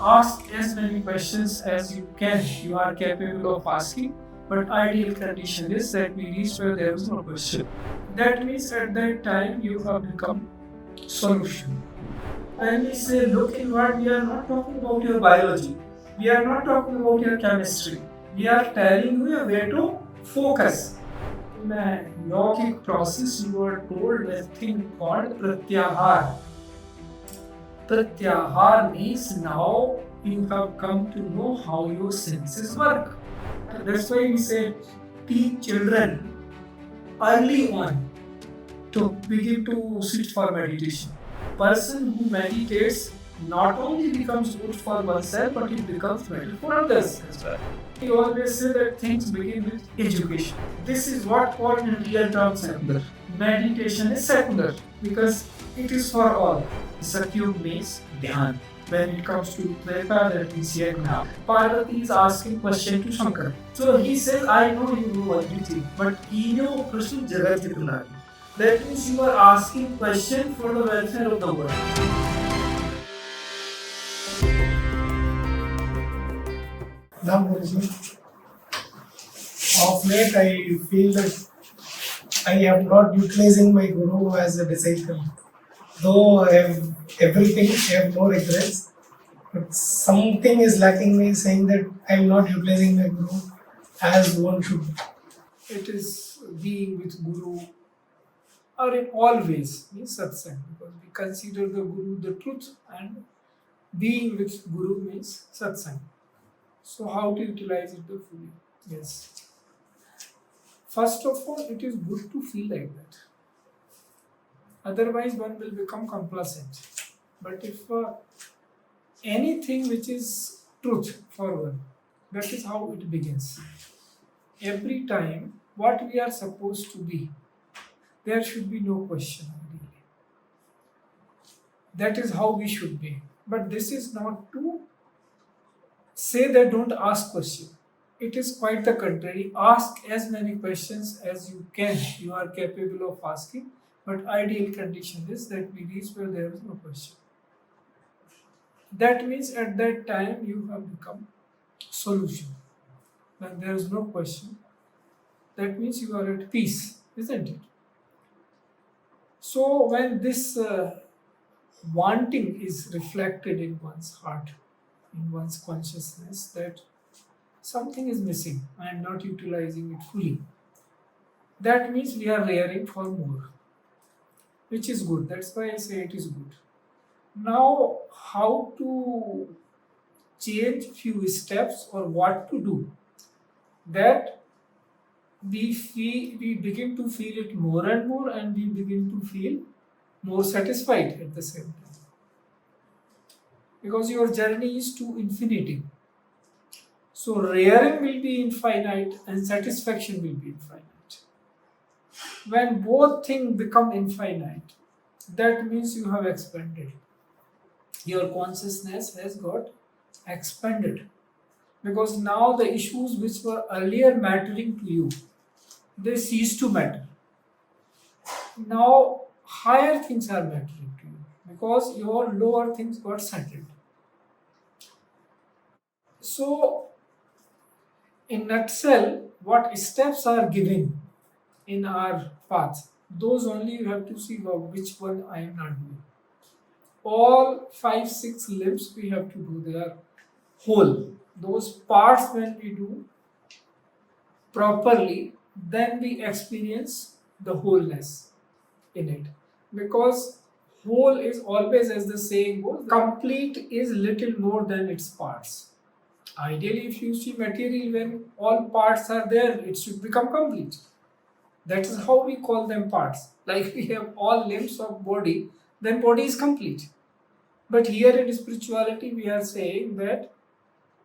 Ask as many questions as you can, you are capable of asking, but ideal condition is that we reach where there is no question. That means at that time you have become solution. When we say look inward, we are not talking about your biology. We are not talking about your chemistry. We are telling you a way to focus. In a yogic process, you are told a thing called pratyahara. Pratyahara means now you have come to know how your senses work. That's why we say teach children early on to begin to sit for meditation. Person who meditates not only becomes good for oneself, but it becomes better for others as well. We always say that things begin with education. This is what called in real terms secular. Meditation is secular because it is for all. Satyug means dhyan. When it comes to Treta, that means yajna. Parvati is asking question to Shankar. So he says, I know you know everything, but Inyo Prashna Jagat Hitulari. That means you are asking question for the welfare of the world. Now, Guruji, of late I feel that I am not utilizing my Guru as a disciple. Though I have everything, I have no regrets, but something is lacking me saying that I am not utilizing my Guru as one should. It is being with Guru or in all ways means satsang, because we consider the Guru the truth and being with Guru means satsang. So how to utilize it fully? Yes. First of all, it is good to feel like that. Otherwise, one will become complacent. But if anything which is truth for one, that is how it begins. Every time, what we are supposed to be, there should be no question really. That is how we should be. But this is not to say that don't ask question. It is quite the contrary. Ask as many questions as you can. You are capable of asking, but ideal condition is that we reach where there is no question. That means at that time you have become solution. When there is no question, that means you are at peace, isn't it? So when this wanting is reflected in one's heart, in one's consciousness, that something is missing, I am not utilizing it fully. That means we are rearing for more, which is good. That's why I say it is good. Now, how to change few steps or what to do, that we begin to feel it more and more, and we begin to feel more satisfied at the same time. Because your journey is to infinity. So rearing will be infinite and satisfaction will be infinite. When both things become infinite, that means you have expanded. Your consciousness has got expanded. Because now the issues which were earlier mattering to you, they cease to matter. Now higher things are mattering to you because your lower things got settled. So in nutshell, what steps are given in our path, those only you have to see which one I am not doing. All 5-6 limbs we have to do, they are whole. Those parts when we do properly, then we experience the wholeness in it. Because whole is always, as the saying goes, complete is little more than its parts. Ideally, if you see material, when all parts are there, it should become complete. That is how we call them parts. Like we have all limbs of body, then body is complete. But here in spirituality, we are saying that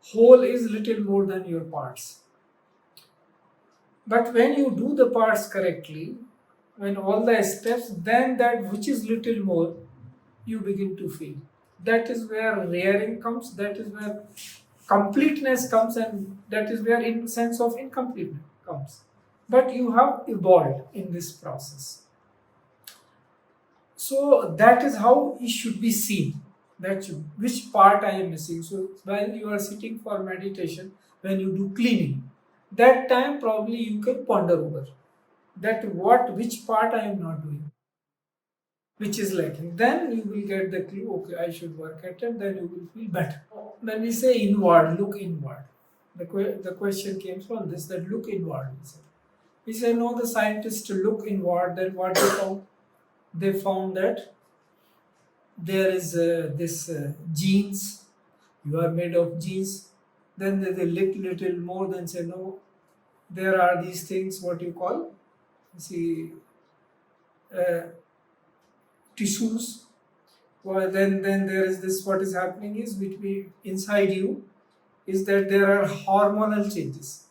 whole is little more than your parts. But when you do the parts correctly, when all the steps, then that which is little more, you begin to feel. That is where rearing comes, that is where completeness comes, and that is where in sense of incompleteness comes. But you have evolved in this process. So that is how it should be seen. That you, which part I am missing. So while you are sitting for meditation, when you do cleaning, that time probably you can ponder over that which part I am not doing, which is lacking. Then you will get the clue, okay, I should work at it, then you will feel better. When we say inward, look inward, the question came from this, that look inward. We say, no, the scientists look inward, then what they found? They found that there is this genes, you are made of genes. Then they look little more, than say, no, there are these things, what you call, see, uh, tissues. Well, then there is this, what is happening is between inside you is that there are hormonal changes.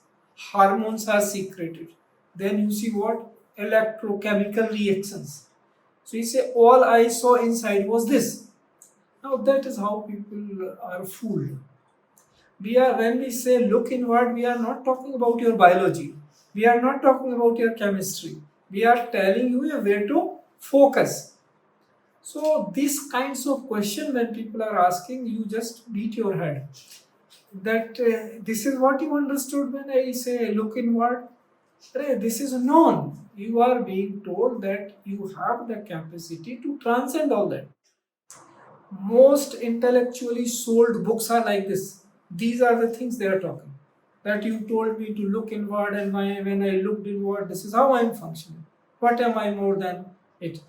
Hormones are secreted. Then you see what? Electrochemical reactions. So you say, all I saw inside was this. Now that is how people are fooled. When we say look inward, we are not talking about your biology. We are not talking about your chemistry. We are telling you a way to focus. So these kinds of questions, when people are asking, you just beat your head. That this is what you understood when I say look inward. This is known. You are being told that you have the capacity to transcend all that. Most intellectually sold books are like this. These are the things they are talking. That you told me to look inward, and when I looked inward, this is how I am functioning. What am I more than it?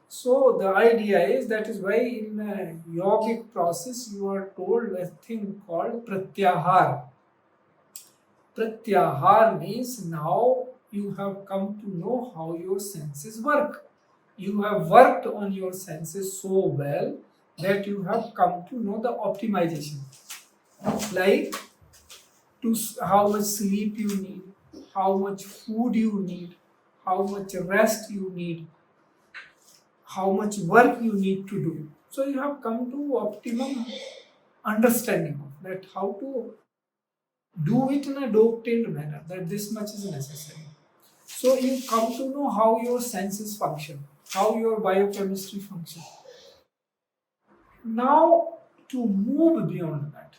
So the idea is, that is why in a yogic process you are told a thing called pratyahara. Pratyahara means now you have come to know how your senses work. You have worked on your senses so well that you have come to know the optimization. Like how much sleep you need, how much food you need, how much rest you need, how much work you need to do. So you have come to optimum understanding of that, how to do it in a dovetailed manner, that this much is necessary. So you come to know how your senses function, how your biochemistry functions. Now to move beyond that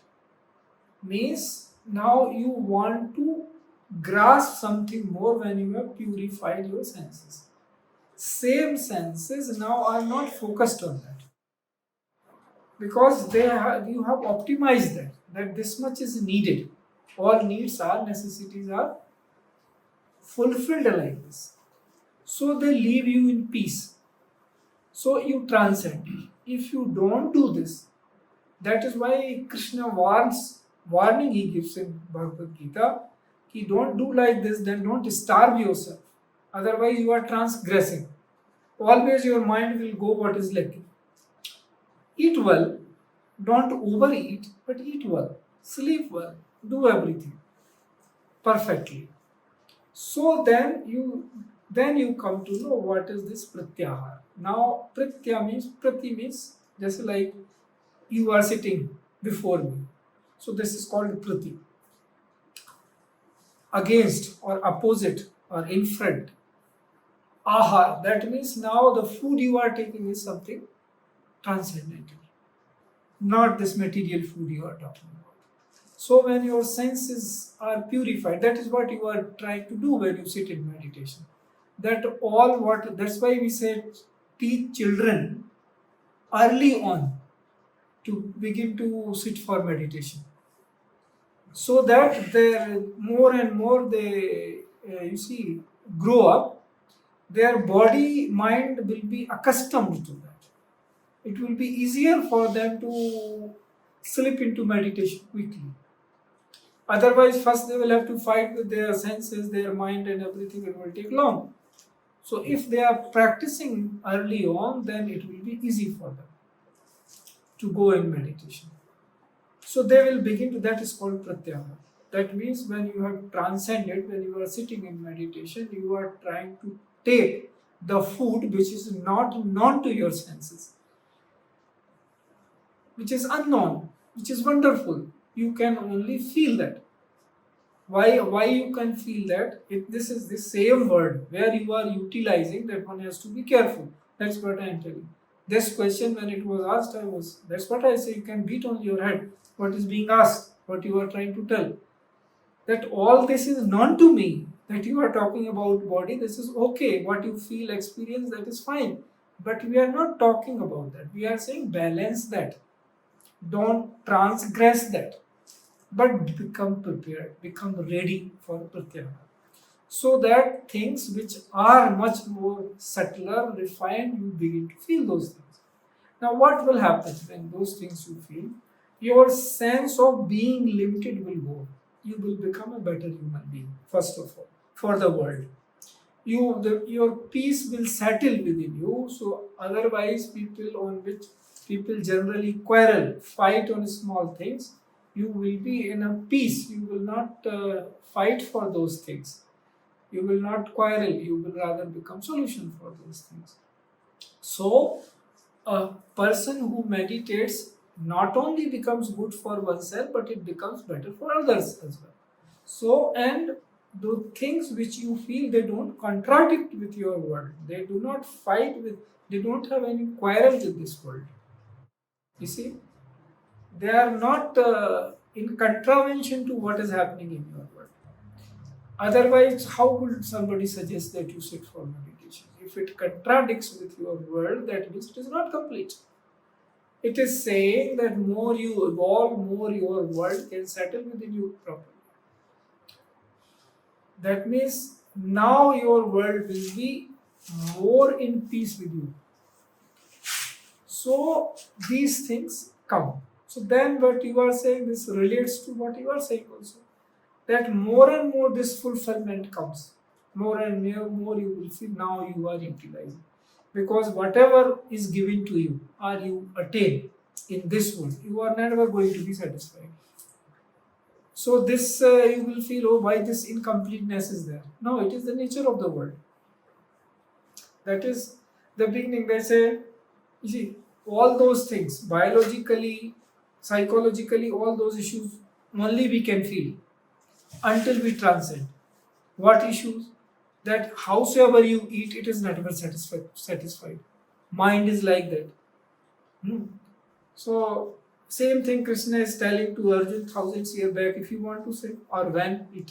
means now you want to grasp something more when you have purified your senses. Same senses now are not focused on that, because you have optimized that this much is needed. All needs are, necessities are fulfilled like this. So they leave you in peace. So you transcend. If you don't do this, that is why Krishna warning he gives in Bhagavad Gita, he don't do like this, then don't starve yourself. Otherwise you are transgressing. Always your mind will go what is lacking. Eat well, don't overeat, but eat well, sleep well, do everything perfectly. So then you come to know what is this pratyahara. Now prati means just like you are sitting before me. So this is called prati. Against or opposite or in front. Ahar, that means now the food you are taking is something transcendental, not this material food you are talking about. So when your senses are purified, that is what you are trying to do when you sit in meditation. That's why we say teach children early on to begin to sit for meditation, so that they more and more they you see grow up, their body mind will be accustomed to that. It will be easier for them to slip into meditation quickly. Otherwise, first they will have to fight with their senses, their mind, and everything. It will take long. So, if they are practicing early on, then it will be easy for them to go in meditation. So, they will begin to, that is called pratyahara. That means when you have transcended, when you are sitting in meditation, you are trying to take the food which is not known to your senses, which is unknown, which is wonderful. You can only feel that. Why you can feel that? This is the same word where you are utilizing, that one has to be careful. That's what I am telling. This question, when it was asked, that's what I say, you can beat on your head what is being asked, what you are trying to tell. That all this is known to me, that you are talking about body, this is okay, what you feel, experience, that is fine. But we are not talking about that. We are saying balance that. Don't transgress that. But become prepared, become ready for pratyahara. So that things which are much more subtler, refined, you begin to feel those things. Now, what will happen when those things you feel? Your sense of being limited will go. You will become a better human being, first of all, for the world. Your peace will settle within you. So, otherwise, people generally quarrel, fight on small things. You will be in a peace. You will not fight for those things. You will not quarrel. You will rather become solution for those things. So, a person who meditates not only becomes good for oneself, but it becomes better for others as well. So, and the things which you feel, they don't contradict with your world. They do not fight with, they don't have any quarrel with this world. You see, they are not in contravention to what is happening in your world. Otherwise, how would somebody suggest that you sit for meditation? If it contradicts with your world, that means it is not complete. It is saying that more you evolve, more your world can settle within you properly. That means now your world will be more in peace with you. So these things come. So then what you are saying, this relates to what you are saying also. That more and more this fulfillment comes. More and more you will feel now you are utilizing. Because whatever is given to you or you attain in this world, you are never going to be satisfied. So this you will feel, oh, why this incompleteness is there? No, it is the nature of the world. That is the beginning. They say, you see, all those things, biologically, psychologically, all those issues, only we can feel until we transcend. What issues? That howsoever you eat, it is never satisfied. Mind is like that. So, same thing Krishna is telling to Arjun thousands years back, if you want to say, or when it,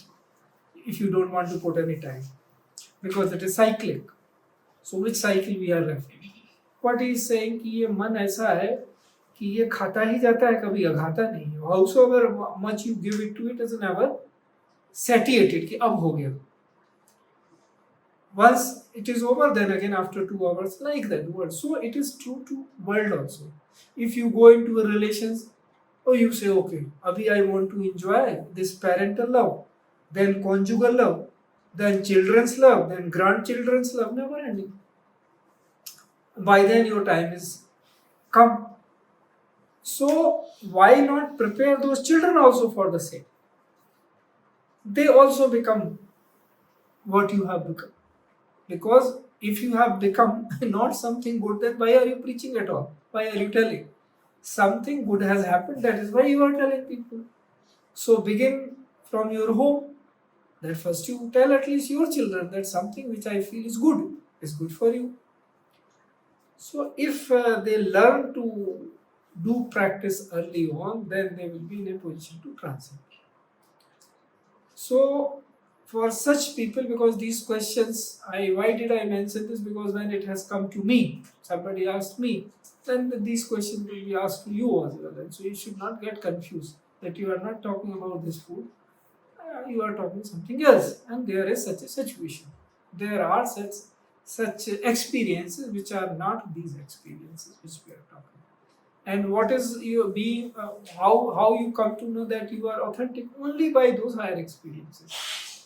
if you don't want to put any time, because it is cyclic. So, which cycle we are referring? What he is saying कि ये मन ऐसा है कि ये खाता ही जाता है, कभी अघाता नहीं है. Howsoever much you give it to it, is never satiated कि अब हो गया. Once it is over, then again after 2 hours, like that word. So it is true to world also. If you go into a relations, oh, you say, okay, abhi I want to enjoy this parental love, then conjugal love, then children's love, then grandchildren's love, never ending. By then your time is come. So why not prepare those children also for the same? They also become what you have become. Because if you have become not something good, then why are you preaching at all? Why are you telling? Something good has happened, that is why you are telling people. So begin from your home. That first you tell at least your children that something which I feel is good for you. So if they learn to do practice early on, then they will be in a position to transcend. So for such people, because these questions, why did I mention this? Because when it has come to me, somebody asked me, then these questions will be asked to you as well. And so you should not get confused that you are not talking about this food, you are talking something else. And there is such a situation. There are such experiences which are not these experiences which we are talking. And what is your being? How you come to know that you are authentic? Only by those higher experiences.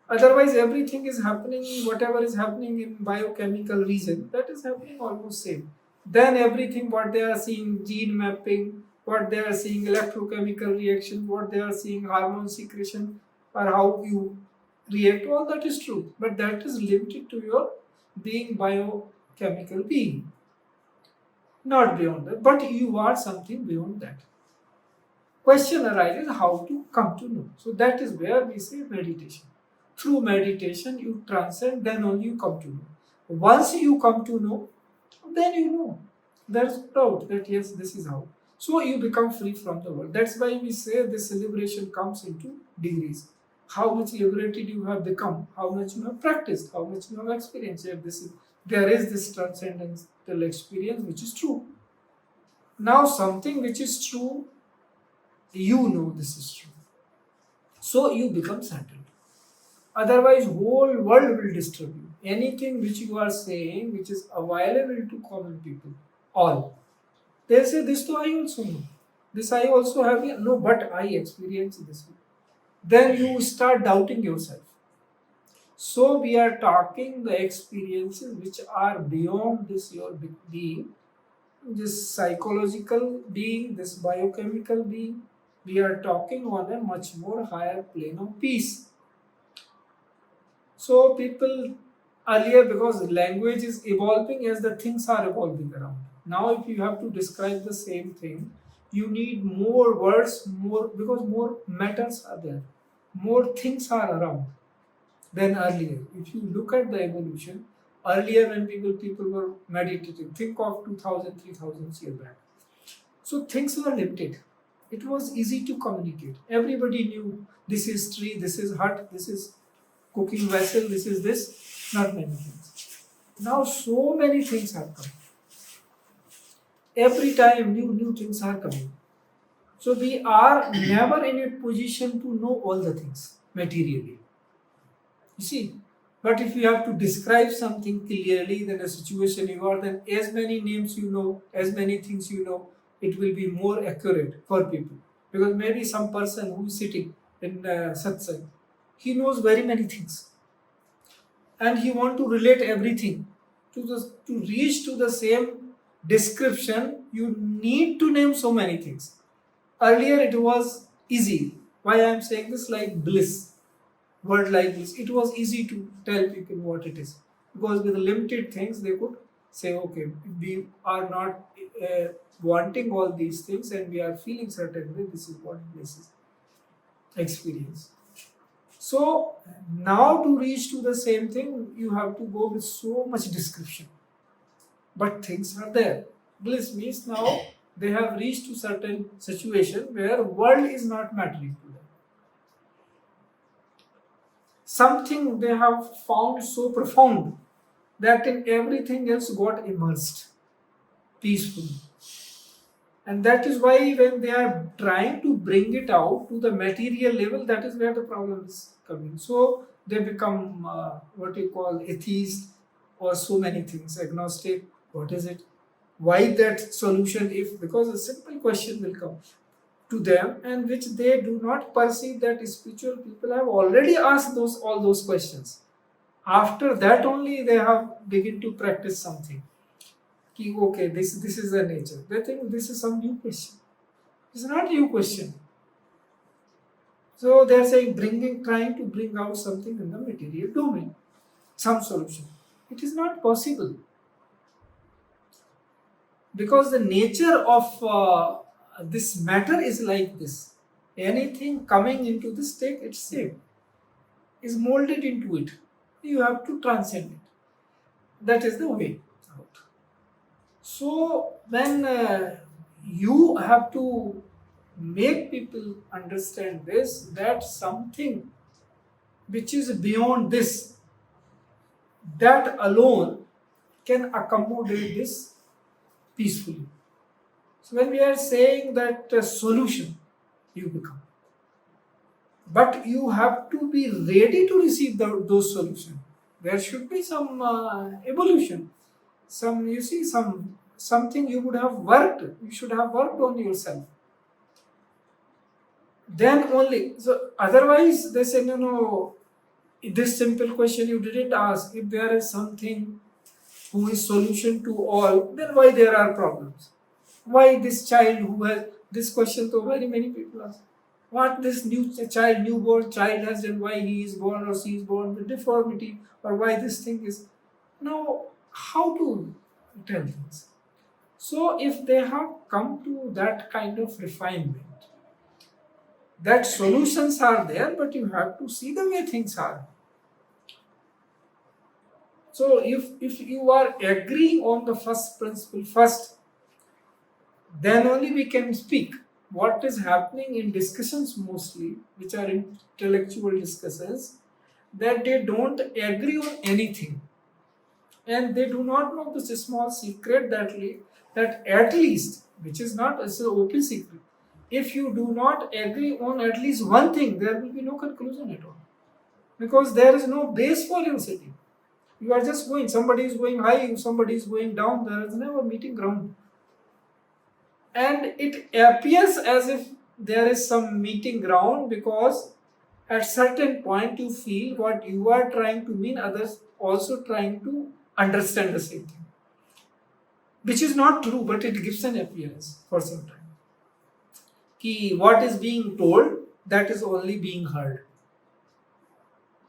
Otherwise, everything is happening. Whatever is happening in biochemical region, that is happening almost same. Then everything what they are seeing, gene mapping, what they are seeing, electrochemical reaction, what they are seeing, hormone secretion, or how you react, all that is true. But that is limited to your being biochemical being. Not beyond that, but you are something beyond that. Question arises how to come to know. So that is where we say meditation. Through meditation you transcend, then only you come to know. Once you come to know, then you know. There's doubt that yes, this is how. So you become free from the world. That's why we say this liberation comes into degrees. How much liberated you have become, how much you have practiced, how much you have experienced. If there is this transcendental experience which is true. Now something which is true, you know this is true. So you become settled. Otherwise, whole world will disturb you. Anything which you are saying, which is available to common people, all. They'll say, this too I also know. This I also have. No, but I experience this. Then you start doubting yourself. So we are talking the experiences which are beyond this your being, this psychological being, this biochemical being. We are talking on a much more higher plane of peace. So people earlier, because language is evolving as the things are evolving around. Now if you have to describe the same thing, you need more words, more, because more matters are there. More things are around than earlier. If you look at the evolution, earlier when people were meditating, think of 2000, 3000 years back. So things were limited. It was easy to communicate. Everybody knew this is tree, this is hut, this is cooking vessel, this is this, not many things. Now so many things have come. Every time new things are coming. So we are never in a position to know all the things materially. You see, but if you have to describe something clearly, then a situation you are, then as many names you know, as many things you know, it will be more accurate for people. Because maybe some person who is sitting in Satsang, he knows very many things. And he want to relate everything. To reach to the same description, you need to name so many things. Earlier it was easy. Why I am saying this, like bliss, word like this, it was easy to tell people what it is, because with limited things they could say, okay, we are not wanting all these things and we are feeling certain way, this is what this is experience. So now to reach to the same thing, you have to go with so much description, but things are there. Bliss means now they have reached to certain situation where world is not mattering to them. Something they have found so profound that in everything else got immersed peacefully. And that is why when they are trying to bring it out to the material level, that is where the problem is coming. So they become what you call atheist or so many things, agnostic. What is it? Why that solution? If because a simple question will come to them, and which they do not perceive that spiritual people have already asked those all those questions. After that only they have begin to practice something. Okay, this is the nature. They think this is some new question. It's not new question. So they are saying trying to bring out something in the material domain, some solution. It is not possible, because the nature of this matter is like this. Anything coming into this state, it's same, is molded into it. You have to transcend it. That is the way out. So when you have to make people understand this, that something which is beyond this, that alone can accommodate this peacefully. So when we are saying that solution, you become. But you have to be ready to receive those solutions. There should be some evolution. Some, you see, something you would have worked. You should have worked on yourself. Then only. So otherwise, they say, no, this simple question you didn't ask. If there is something who is solution to all, then why there are problems? Why this child who has this question? So very many people ask. What this newborn child has done? Why he is born or she is born with deformity, or why this thing is? Now, how to tell things? So if they have come to that kind of refinement, that solutions are there, but you have to see the way things are. So if you are agreeing on the first principle first, then only we can speak. What is happening in discussions mostly, which are intellectual discussions, that they don't agree on anything, and they do not know this small secret that at least, which is not it's an open secret, if you do not agree on at least one thing, there will be no conclusion at all, because there is no base for your sitting. You are just going. Somebody is going high, somebody is going down. There is never meeting ground. And it appears as if there is some meeting ground, because at certain point you feel what you are trying to mean, others also trying to understand the same thing, which is not true, but it gives an appearance for some time. Ki what is being told, that is only being heard.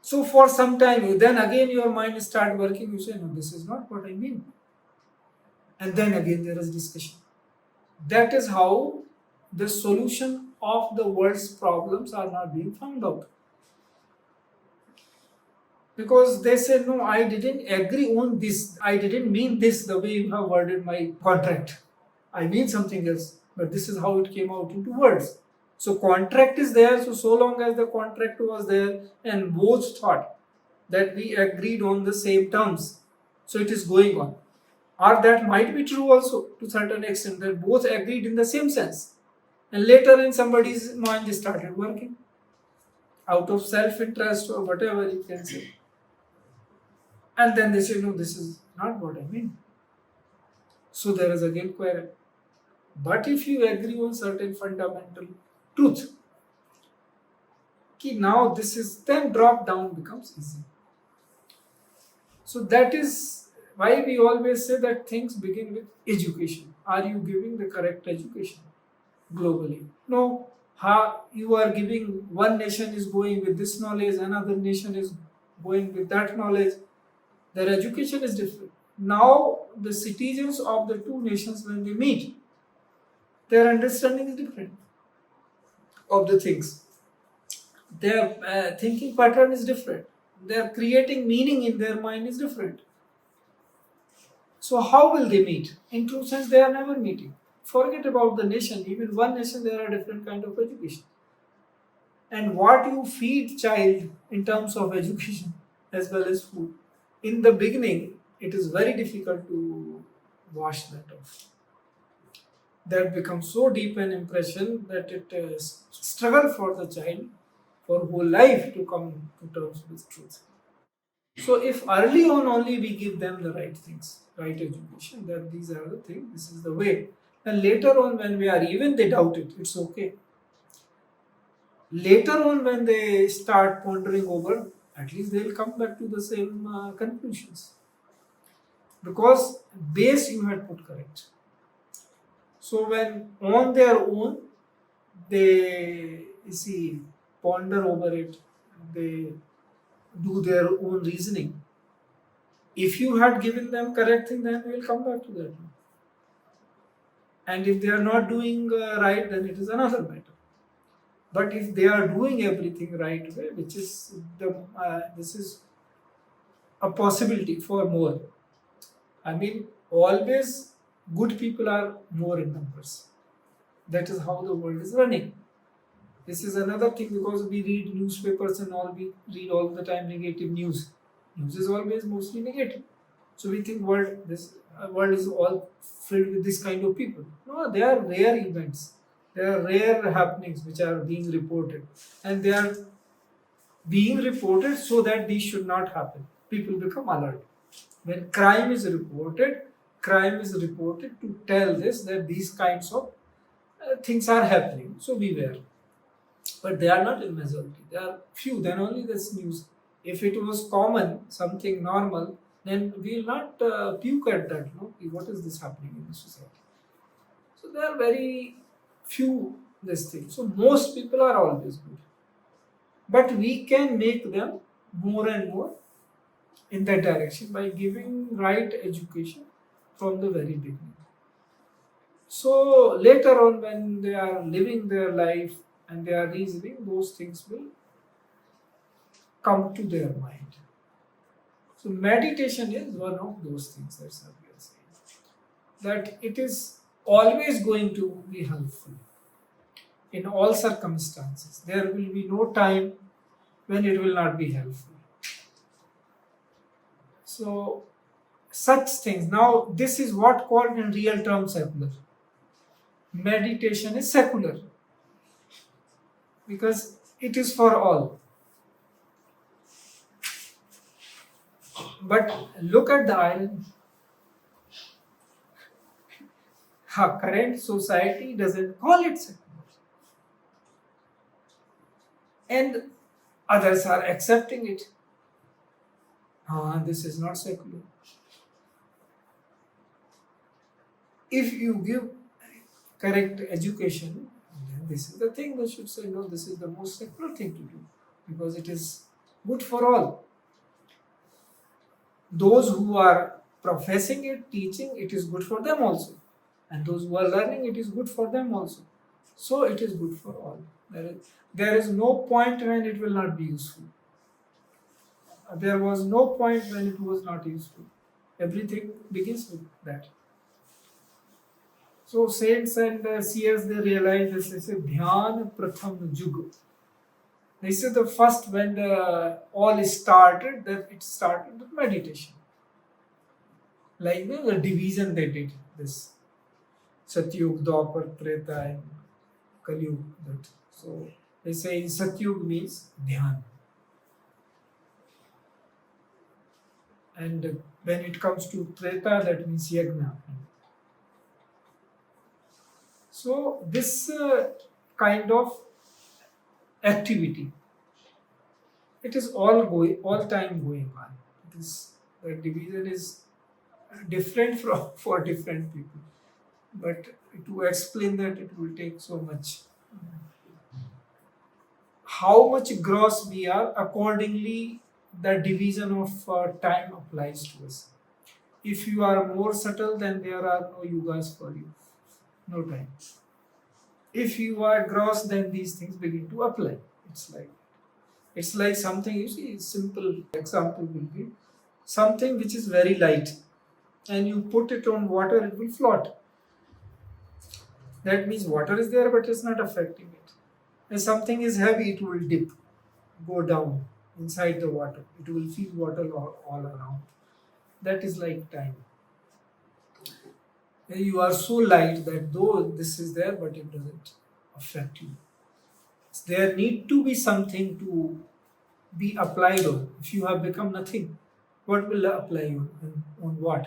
So for some time, then again your mind start working. You say, no, this is not what I mean, and then again there is discussion. That is how the solution of the world's problems are not being found out. Because they say, no, I didn't agree on this. I didn't mean this the way you have worded my contract. I mean something else. But this is how it came out into words. So contract is there. So long as the contract was there and both thought that we agreed on the same terms, so it is going on. Or that might be true also to certain extent, that both agreed in the same sense. And later in somebody's mind they started working out of self-interest or whatever you can say. And then they say, no, this is not what I mean. So there is again quarrel. But if you agree on certain fundamental truth, now this is, then drop down becomes easy. So that is why we always say that things begin with education. Are you giving the correct education globally? No. How you are giving, one nation is going with this knowledge, another nation is going with that knowledge. Their education is different. Now the citizens of the two nations, when they meet, their understanding is different of the things. Their thinking pattern is different. Their creating meaning in their mind is different. So how will they meet? In true sense, they are never meeting. Forget about the nation. Even one nation, there are different kind of education. And what you feed child in terms of education as well as food, in the beginning, it is very difficult to wash that off. That becomes so deep an impression that it is struggle for the child for whole life to come to terms with truth. So if early on only we give them the right things, right education, that these are the things, this is the way. And later on when we are even they doubt it, it's okay. Later on when they start pondering over, at least they will come back to the same conclusions. Because base you had put correct. So when on their own they ponder over it, they do their own reasoning. If you had given them correct thing, then we will come back to that. And if they are not doing right, then it is another matter. But if they are doing everything right way, which is this is a possibility for more. I mean, always good people are more in numbers. That is how the world is running. This is another thing, because we read newspapers and all, we read all the time negative news. News is always mostly negative. So we think world is all filled with this kind of people. No, they are rare events. There are rare happenings which are being reported, and they are being reported so that these should not happen. People become alert. When crime is reported to tell this, that these kinds of things are happening. So beware. But they are not in majority. There are few. Then only this news. If it was common, something normal, then we will not puke at that. No, what is this happening in the society? So there are very few this thing. So most people are always good, but we can make them more and more in that direction by giving right education from the very beginning. So later on, when they are living their life and they are reasoning, those things will come to their mind. So meditation is one of those things. That's what we are saying. That it is always going to be helpful in all circumstances. There will be no time when it will not be helpful. So, such things. Now, this is what called in real terms secular. Meditation is secular because it is for all. But look at the irony. Our current society doesn't call it secular. And others are accepting it. This is not secular. If you give correct education, then this is the thing they should say, no, this is the most secular thing to do because it is good for all. Those who are professing it, teaching, it is good for them also. And those who are learning, it is good for them also. So it is good for all. There is no point when it will not be useful. There was no point when it was not useful. Everything begins with that. So saints and seers, they realize this. They say dhyan pratham jug. They say the first when the all started, that it started with meditation. Like the division they did this. Satyug, Darpan, Treta and Kalyug. That. So they say in Satyug means dhyan. And when it comes to Treta, that means yajna. So this kind of activity, it is all time going on. The division is different for different people. But to explain that, it will take so much. How much gross we are, accordingly, the division of time applies to us. If you are more subtle, then there are no yugas for you. No time. If you are gross, then these things begin to apply. It's like something, you see, simple example will be something which is very light and you put it on water, it will float. That means water is there but it's not affecting it. And something is heavy, it will dip, go down inside the water. It will feel water all around. That is like time. You are so light that though this is there, but it doesn't affect you. There need to be something to be applied on. If you have become nothing, what will apply you on what?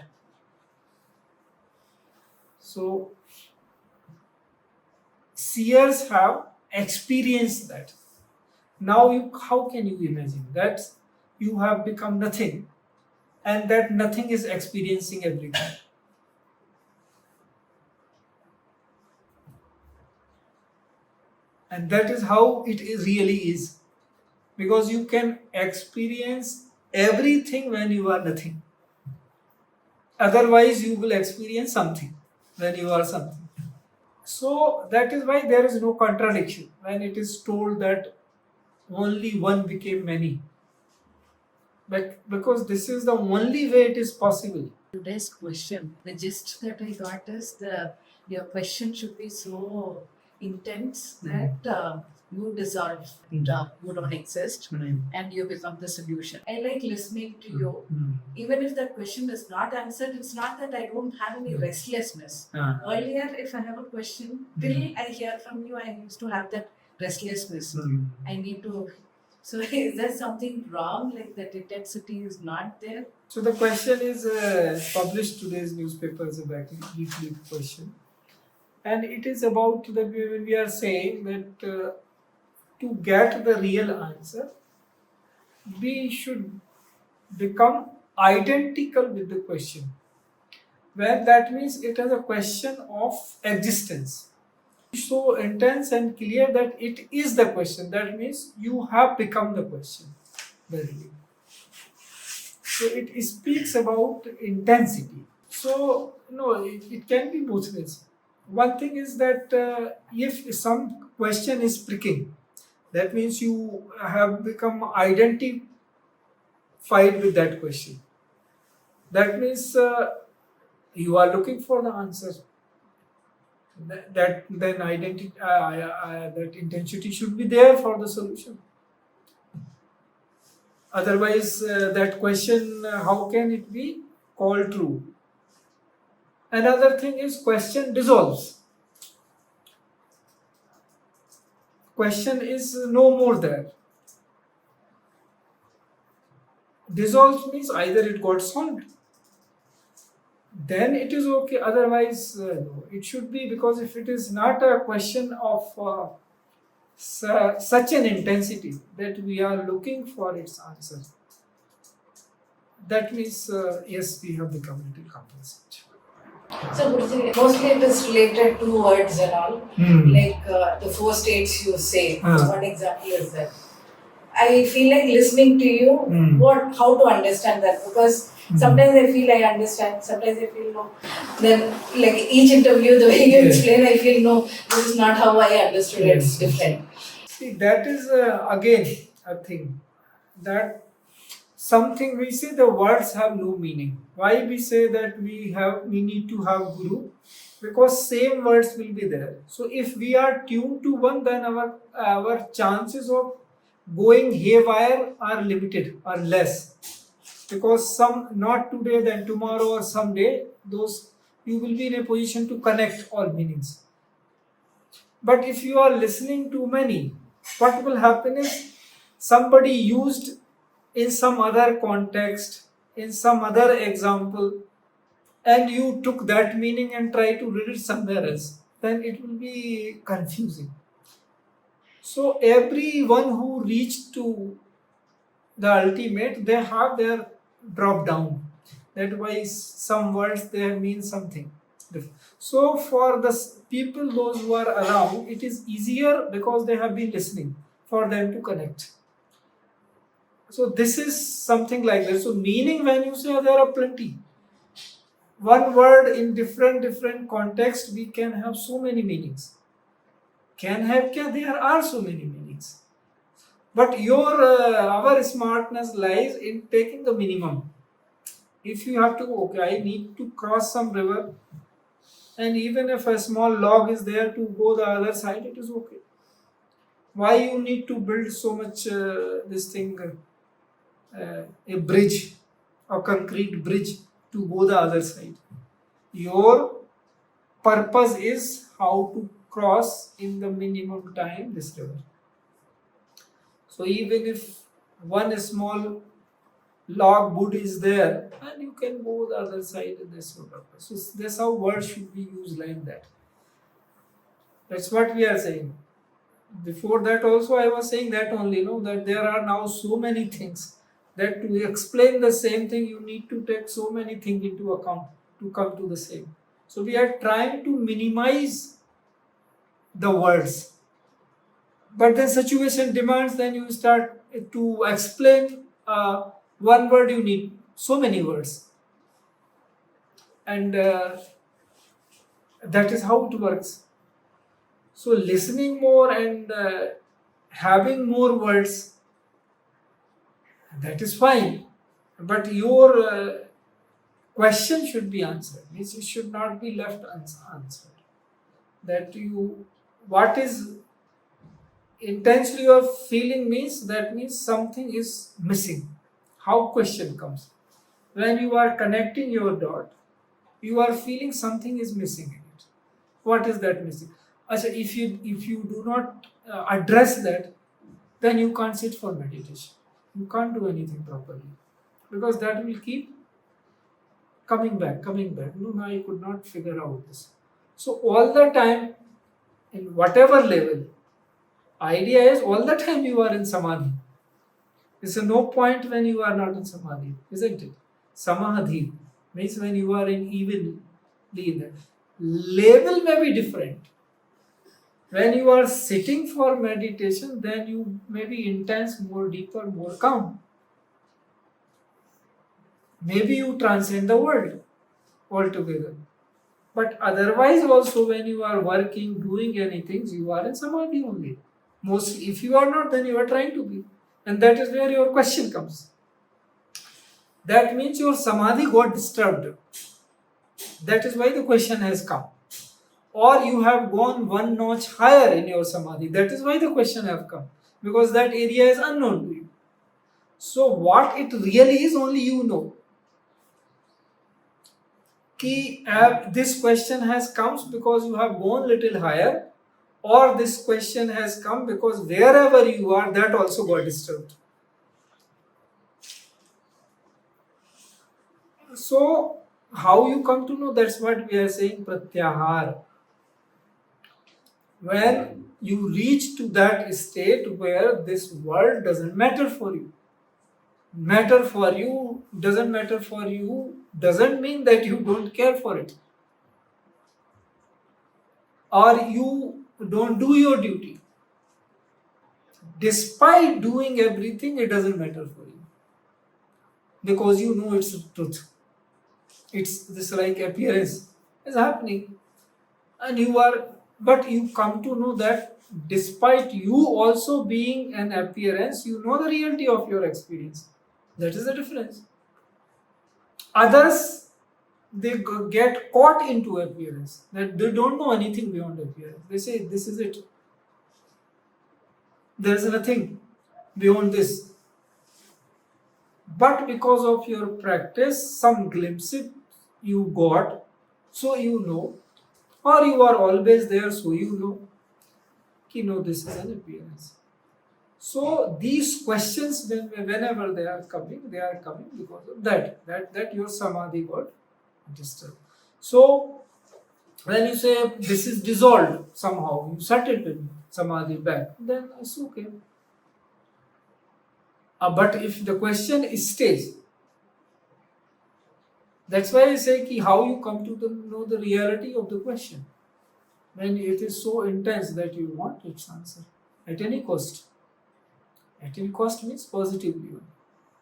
So, seers have experienced that. Now, how can you imagine that you have become nothing and that nothing is experiencing everything? And that is how it really is. Because you can experience everything when you are nothing. Otherwise, you will experience something when you are something. So that is why there is no contradiction when it is told that only one became many. But because this is the only way it is possible. Today's question, the gist that I got is your question should be so intense that you dissolve, you don't exist, and you become the solution. I like listening to you. Even if that question is not answered, it's not that I don't have any restlessness. Earlier, if I have a question, till I hear from you, I used to have that restlessness. I need to. So is there something wrong, like that intensity is not there? So the question is published today's newspaper as a weekly question. And it is about that when we are saying that to get the real answer, we should become identical with the question. Where that means it is a question of existence. So intense and clear that it is the question. That means you have become the question. Verily. So it speaks about intensity. So no, it can be both ways. One thing is that if some question is pricking, that means you have become identified with that question. That means you are looking for the answer. that then identity, that intensity should be there for the solution. Otherwise, that question, how can it be called true? Another thing is question dissolves. Question is no more there. Dissolves means either it got solved, then it is okay. Otherwise, no. It should be, because if it is not a question of such an intensity that we are looking for its answer, that means yes, we have become a little complacent. So, Guruji, mostly it is related to words and all. Like the 4 states you say. One example is that. I feel like listening to you, how to understand that, because sometimes I feel I understand, sometimes I feel no. Then, like each interview, the way you explain, I feel no, this is not how I understood it, it's different. See, that is again a thing that something we say the words have no meaning. Why we say that we need to have Guru? Because same words will be there. So if we are tuned to one, then our chances of going haywire are limited or less, because some, not today then tomorrow or someday, those you will be in a position to connect all meanings. But if you are listening to many, what will happen is somebody used in some other context, in some other example, and you took that meaning and try to read it somewhere else, then it will be confusing. So everyone who reached to the ultimate, they have their drop down. That why some words there mean something. So for the people, those who are around, it is easier because they have been listening for them to connect. So this is something like this. So meaning, when you say, there are plenty. One word in different context, we can have so many meanings. There are so many meanings. But our smartness lies in taking the minimum. If you have to, okay, I need to cross some river, and even if a small log is there to go the other side, it is okay. Why you need to build so much a bridge, a concrete bridge to go the other side? Your purpose is how to cross in the minimum time this river. So even if one small log wood is there, and you can go the other side in this purpose. So that's how words should be used, like that. That's what we are saying. Before that also I was saying that only, that there are now so many things that to explain the same thing you need to take so many things into account to come to the same. So we are trying to minimize the words. But then situation demands, then you start to explain one word, you need so many words. And that is how it works. So listening more and having more words, that is fine. But your question should be answered. Means it should not be left unanswered. That what is intensely your feeling means, that means something is missing. How question comes? When you are connecting your dot, you are feeling something is missing in it. What is that missing? If you do not address that, then you can't sit for meditation. You can't do anything properly, because that will keep coming back. No, I could not figure out this. So all the time, in whatever level, idea is all the time you are in samadhi. There's no point when you are not in samadhi, isn't it? Samadhi means when you are in evenly there. Level may be different. When you are sitting for meditation, then you may be intense, more deeper, more calm. Maybe you transcend the world altogether. But otherwise also, when you are working, doing anything, you are in samadhi only. Mostly, if you are not, then you are trying to be. And that is where your question comes. That means your samadhi got disturbed. That is why the question has come. or you have gone one notch higher in your samadhi. That is why the question have come, because that area is unknown to you. So what it really is, only you know. This question has come because you have gone little higher, or this question has come because wherever you are, that also got disturbed. So how you come to know, that's what we are saying, pratyahara. When you reach to that state where this world doesn't matter for you. Doesn't matter for you doesn't mean that you don't care for it, or you don't do your duty. Despite doing everything, it doesn't matter for you, because you know it's the truth. It's this like appearance is happening, and but you come to know that despite you also being an appearance, you know the reality of your experience. That is the difference. Others, they get caught into appearance, that they don't know anything beyond appearance. They say this is it, there is nothing beyond this. But because of your practice, some glimpses you got, so you know, or you are always there, so you know, this is an appearance. So these questions, whenever they are coming because of that your samadhi got disturbed. So when you say this is dissolved somehow, you set it in samadhi back, then it's okay. But if the question stays, that's why I say how you come to know the reality of the question. When it is so intense that you want its answer at any cost. At any cost means positively,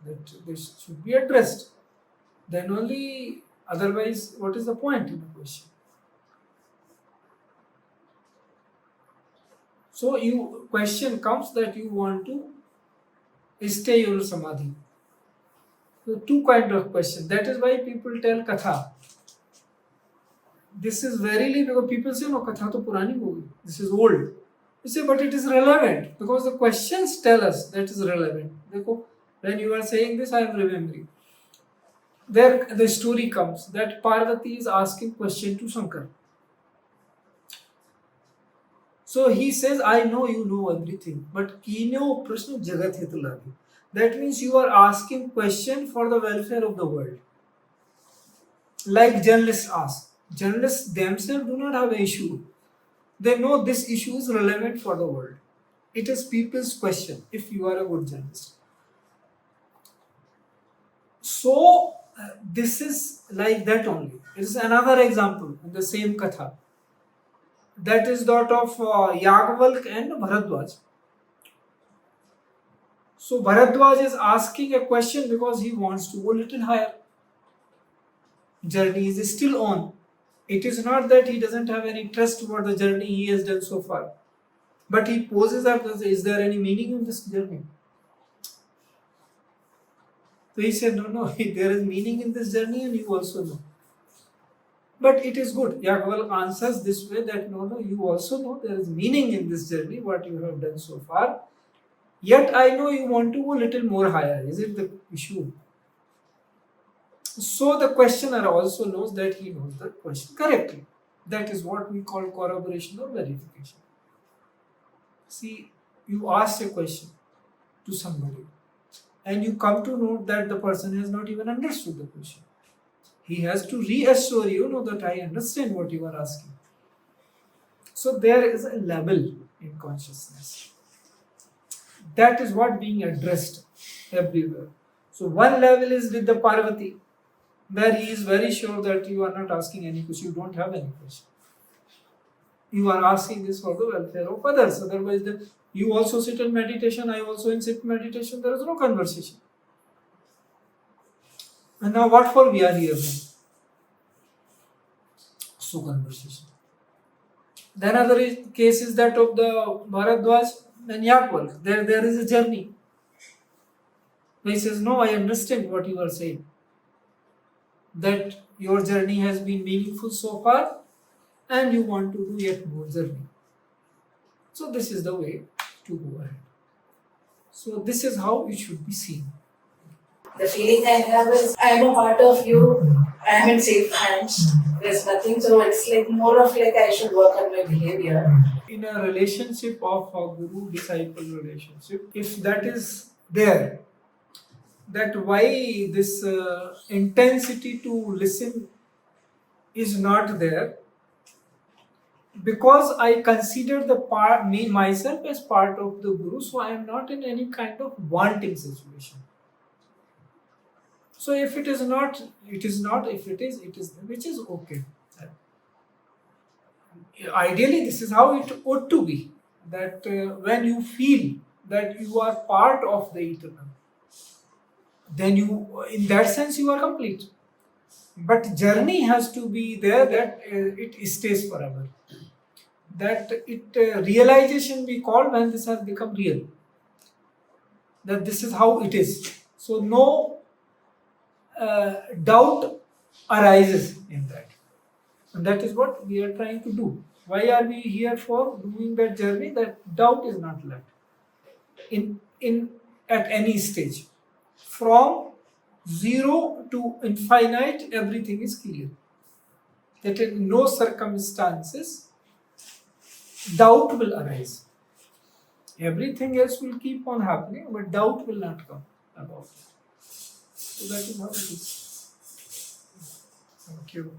that this should be addressed. Then only, otherwise, what is the point in the question? So question comes that you want to stay your samadhi. So two kind of questions. That is why people tell katha. This is verily because people say no, katha to purani ho gayi. This is old. You say, but it is relevant because the questions tell us that is relevant. When you are saying this, I am remembering. There the story comes that Parvati is asking question to Shankar. So he says, I know you know everything, but kino prashna jagat hitulagi. That means you are asking question for the welfare of the world. Like journalists ask. Journalists themselves do not have an issue. They know this issue is relevant for the world. It is people's question if you are a good journalist. So this is like that only. It is another example in the same katha. That is that of Yagvalk and Bharadwaj. So Bharadwaj is asking a question because he wants to go a little higher. Journey is still on. It is not that he doesn't have any trust toward the journey he has done so far. But he poses up, is there any meaning in this journey? So he said, no, there is meaning in this journey and you also know. But it is good. Yagval answers this way that no, you also know there is meaning in this journey, what you have done so far. Yet I know you want to go a little more higher. Is it the issue? So the questioner also knows that he knows the question correctly. That is what we call corroboration or verification. See, you ask a question to somebody and you come to know that the person has not even understood the question. He has to reassure you, that I understand what you are asking. So there is a level in consciousness. That is what being addressed everywhere. So one level is with the Parvati, where he is very sure that you are not asking any question, you don't have any question. You are asking this for the welfare of others. Otherwise, you also sit in meditation, I also sit in meditation, there is no conversation. And now what for we are here then? So conversation. Then other case is that of the Bharadwaj and Yagval. There is a journey. He says, no, I understand what you are saying. That your journey has been meaningful so far. and you want to do yet more journey. So this is the way to go ahead. So this is how it should be seen. The feeling I have is I'm a part of you, I'm in safe hands, there's nothing, so it's like more of like I should work on my behavior. In a relationship of a guru-disciple relationship, if that is there, that why this intensity to listen is not there, because I consider the part me myself as part of the guru, so I am not in any kind of wanting situation. So if it is not, it is not. If it is, which is okay. Ideally, this is how it ought to be. That when you feel that you are part of the eternal, then you, in that sense, you are complete. But journey has to be there, that it stays forever. That realization we call when this has become real. That this is how it is. So no doubt arises in that. And that is what we are trying to do. Why are we here for doing that journey? That doubt is not left in at any stage. From zero to infinite, everything is clear. That in no circumstances doubt will arise. Everything else will keep on happening, but doubt will not come about it. So that is how it is. Thank you.